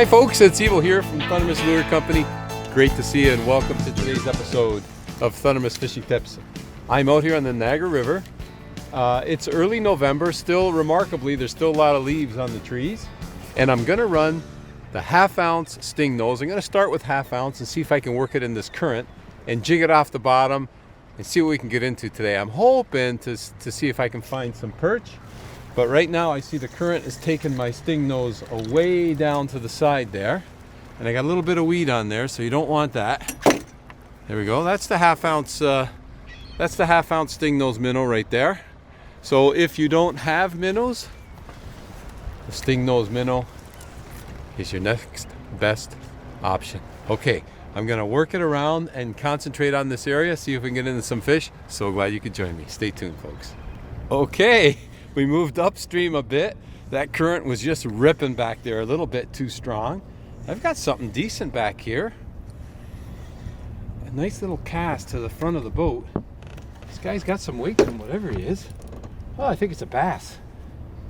Hi folks, it's Evil here from Thundermist Lure Company. Great to see you and welcome to today's episode of Thundermist Fishing Tips. I'm out here on the Niagara River. It's early November, still remarkably, there's still a lot of leaves on the trees. And I'm gonna run the 1/2 ounce Stingnose. I'm gonna start with 1/2 ounce and see if I can work it in this current and jig it off the bottom and see what we can get into today. I'm hoping to see if I can find some perch. But right now I see the current is taking my Stingnose away down to the side there. And I got a little bit of weed on there, so you don't want that. There we go. That's the 1/2 ounce Stingnose minnow right there. So if you don't have minnows, the Stingnose minnow is your next best option. Okay, I'm gonna work it around and concentrate on this area, see if we can get into some fish. So glad you could join me. Stay tuned, folks. Okay. We moved upstream a bit. That current was just ripping back there a little bit too strong. I've got something decent back here. A nice little cast to the front of the boat. This guy's got some weight from whatever he is. Oh, I think it's a bass.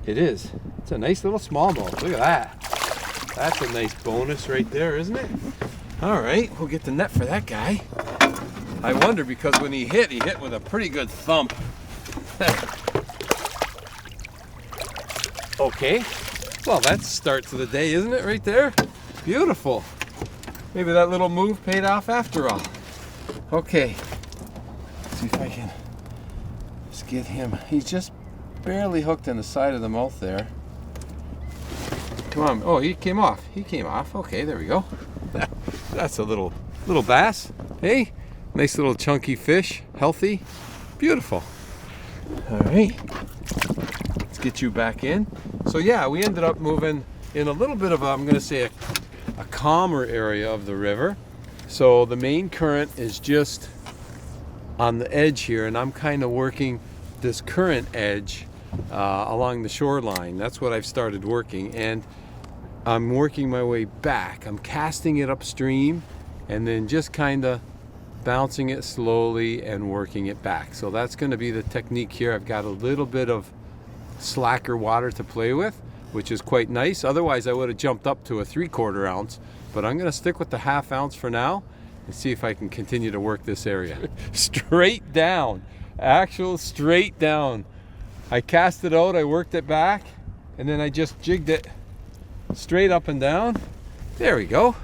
It is. It's a nice little smallmouth. Look at that. That's a nice bonus right there, isn't it? All right, we'll get the net for that guy. I wonder because when he hit with a pretty good thump. Okay, well that's the start to the day, isn't it, right there? Beautiful. Maybe that little move paid off after all. Okay, let's see if I can just get him. He's just barely hooked in the side of the mouth there. Come on. Oh, he came off. He came off. Okay, there we go. That's a little bass. Hey, nice little chunky fish, healthy, beautiful. All right. Get you back in. So yeah, we ended up moving in a little bit of I'm going to say a calmer area of the river. So the main current is just on the edge here, and I'm kind of working this current edge along the shoreline. That's what I've started working, and I'm working my way back. I'm casting it upstream and then just kind of bouncing it slowly and working it back. So that's going to be the technique here. I've got a little bit of slacker water to play with, which is quite nice. Otherwise I would have jumped up to a 3/4 ounce, but I'm going to stick with the 1/2 ounce for now and see if I can continue to work this area. Straight down, actual straight down. I cast it out, I worked it back, and then I just jigged it straight up and down. There we go.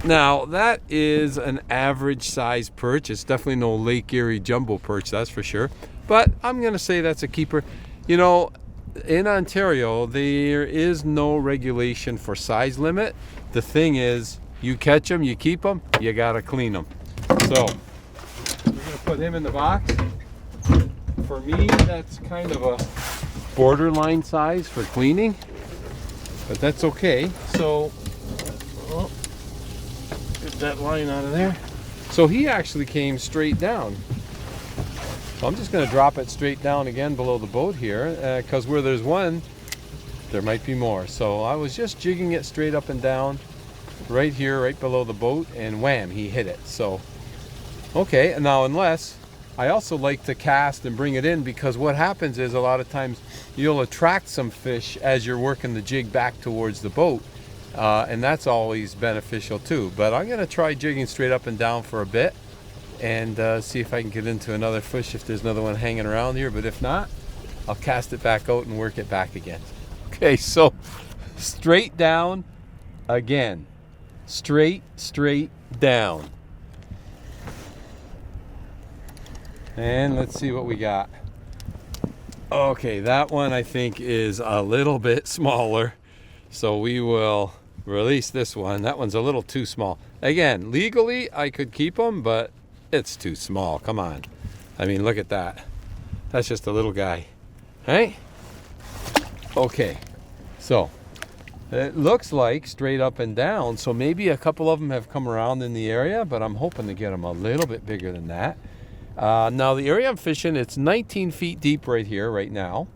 Now that is an average size perch. It's definitely no Lake Erie jumbo perch, that's for sure, but I'm going to say that's a keeper. You know, in Ontario, there is no regulation for size limit. The thing is, you catch them, you keep them, you gotta clean them. So, we're gonna put him in the box. For me, that's kind of a borderline size for cleaning, but that's okay. So, get that line out of there. So he actually came straight down. So I'm just going to drop it straight down again below the boat here, because where there's one, there might be more. So I was just jigging it straight up and down right here, right below the boat, and wham, he hit it. So, okay, and now unless, I also like to cast and bring it in, because what happens is a lot of times you'll attract some fish as you're working the jig back towards the boat, and that's always beneficial too. But I'm going to try jigging straight up and down for a bit and see if I can get into another fish if there's another one hanging around here. But if not, I'll cast it back out and work it back again. Okay, so straight down again. Straight down. And let's see what we got. Okay, that one I think is a little bit smaller, so we will release this one. That one's a little too small. Again, legally I could keep them, but it's too small. Come on. I mean, look at that. That's just a little guy. Hey? Okay. So, it looks like straight up and down. So maybe a couple of them have come around in the area, but I'm hoping to get them a little bit bigger than that. Now, the area I'm fishing, it's 19 feet deep right here, right now.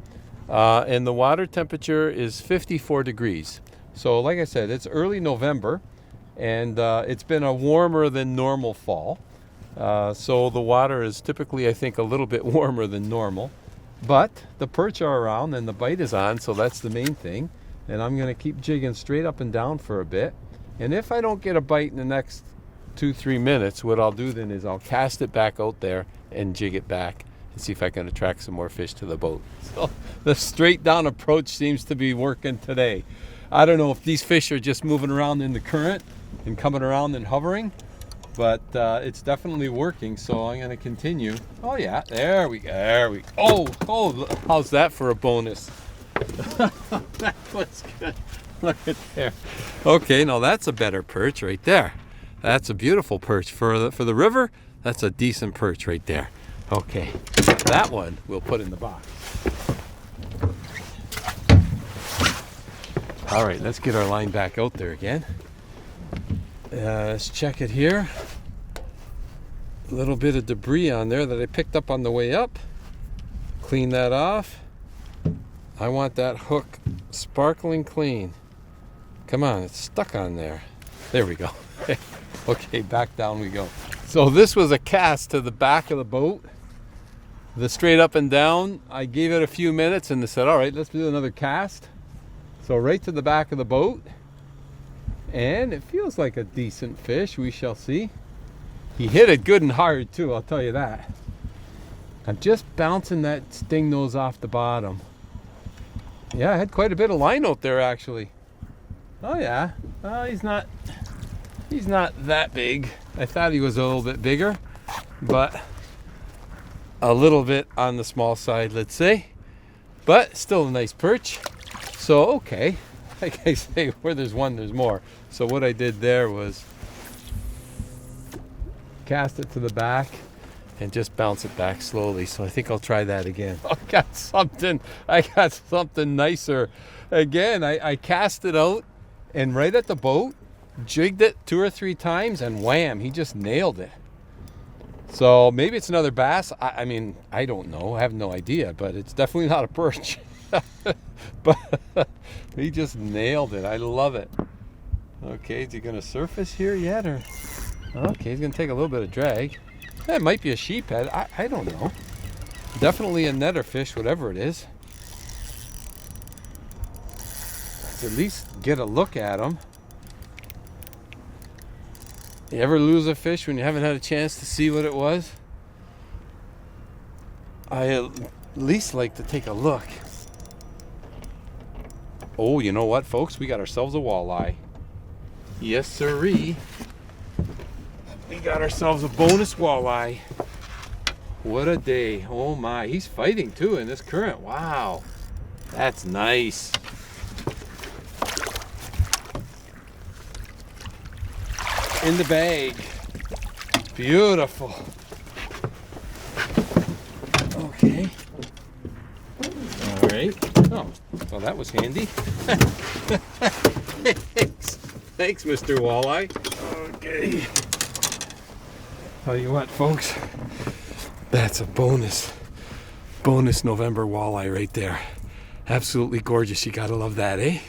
And the water temperature is 54 degrees. So, like I said, it's early November, and it's been a warmer than normal fall. So the water is typically, I think, a little bit warmer than normal. But the perch are around and the bite is on, so that's the main thing. and I'm going to keep jigging straight up and down for a bit. And if I don't get a bite in the next 2-3 minutes, what I'll do then is I'll cast it back out there and jig it back and see if I can attract some more fish to the boat. So the straight down approach seems to be working today. I don't know if these fish are just moving around in the current and coming around and hovering, but it's definitely working, so I'm going to continue. Oh yeah, there we go. Oh, how's that for a bonus? That was good. Look at there. Okay, now that's a better perch right there. That's a beautiful perch for the river. That's a decent perch right there. Okay, that one we'll put in the box. All right, let's get our line back out there again. Let's check it here. A little bit of debris on there that I picked up on the way up. Clean that off. I want that hook sparkling clean. Come on, it's stuck on there. There we go. Okay, back down we go. So this was a cast to the back of the boat. The straight up and down, I gave it a few minutes and they said, all right, let's do another cast. So right to the back of the boat. And it feels like a decent fish, we shall see. He hit it good and hard too, I'll tell you that. I'm just bouncing that Stingnose off the bottom. Yeah, I had quite a bit of line out there actually. Oh yeah, he's not that big. I thought he was a little bit bigger, but a little bit on the small side, let's say. But still a nice perch. So okay, like I say, where there's one, there's more. So what I did there was cast it to the back and just bounce it back slowly. So I think I'll try that again. I got something nicer. Again, I cast it out and right at the boat, jigged it 2 or 3 times and wham, he just nailed it. So maybe it's another bass. I mean, I don't know. I have no idea, but it's definitely not a perch. But he just nailed it. I love it. Okay, is he going to surface here yet? Or okay, he's going to take a little bit of drag. That might be a sheephead. I don't know. Definitely a netter fish, whatever it is. Let's at least get a look at him. You ever lose a fish when you haven't had a chance to see what it was? I at least like to take a look. Oh, you know what, folks? We got ourselves a walleye. Yes, sirree. We got ourselves a bonus walleye. What a day. Oh my, he's fighting too in this current. Wow, that's nice. In the bag. Beautiful. Okay. All right. Oh, well, that was handy. Thanks, Mr. Walleye. Okay. Tell you what, folks, that's a bonus November walleye right there. Absolutely gorgeous. You gotta love that, eh?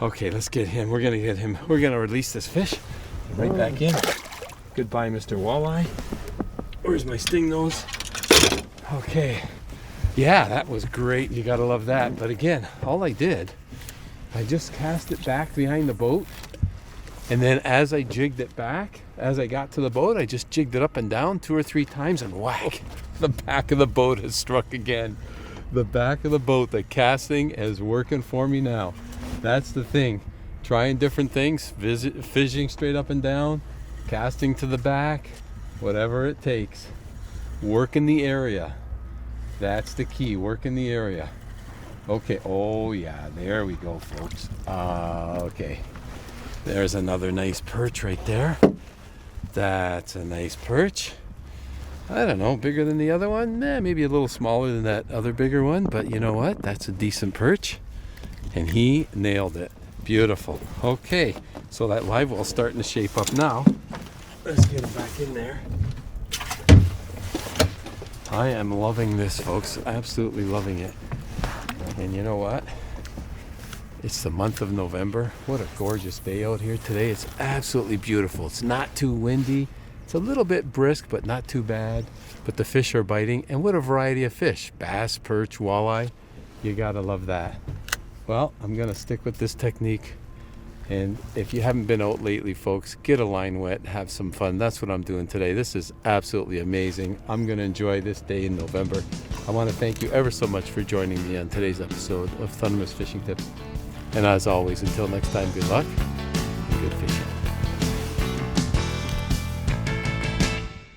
Okay, let's get him. We're gonna get him. We're gonna release this fish right back in. Goodbye, Mr. Walleye. Where's my Stingnose? Okay. Yeah, that was great. You gotta love that. But again, all I did, I just cast it back behind the boat. And then as I jigged it back, as I got to the boat, I just jigged it up and down 2 or 3 times and whack. The back of the boat has struck again. The back of the boat, the casting is working for me now. That's the thing. Trying different things, fishing straight up and down, casting to the back, whatever it takes. Work in the area. That's the key, work in the area. Okay, oh yeah, there we go, folks. Okay, there's another nice perch right there. That's a nice perch. I don't know, bigger than the other one? Maybe a little smaller than that other bigger one, but you know what? That's a decent perch. And he nailed it. Beautiful. Okay, so that live well's starting to shape up now. Let's get him back in there. I am loving this, folks. Absolutely loving it. And you know what? It's the month of November. What a gorgeous day out here today. It's absolutely beautiful. It's not too windy. It's a little bit brisk, but not too bad. But the fish are biting. And what a variety of fish. Bass, perch, walleye. You gotta love that. Well, I'm going to stick with this technique. And if you haven't been out lately, folks, get a line wet, have some fun. That's what I'm doing today. This is absolutely amazing. I'm going to enjoy this day in November. I want to thank you ever so much for joining me on today's episode of Thundermist Fishing Tips. And as always, until next time, good luck and good fishing.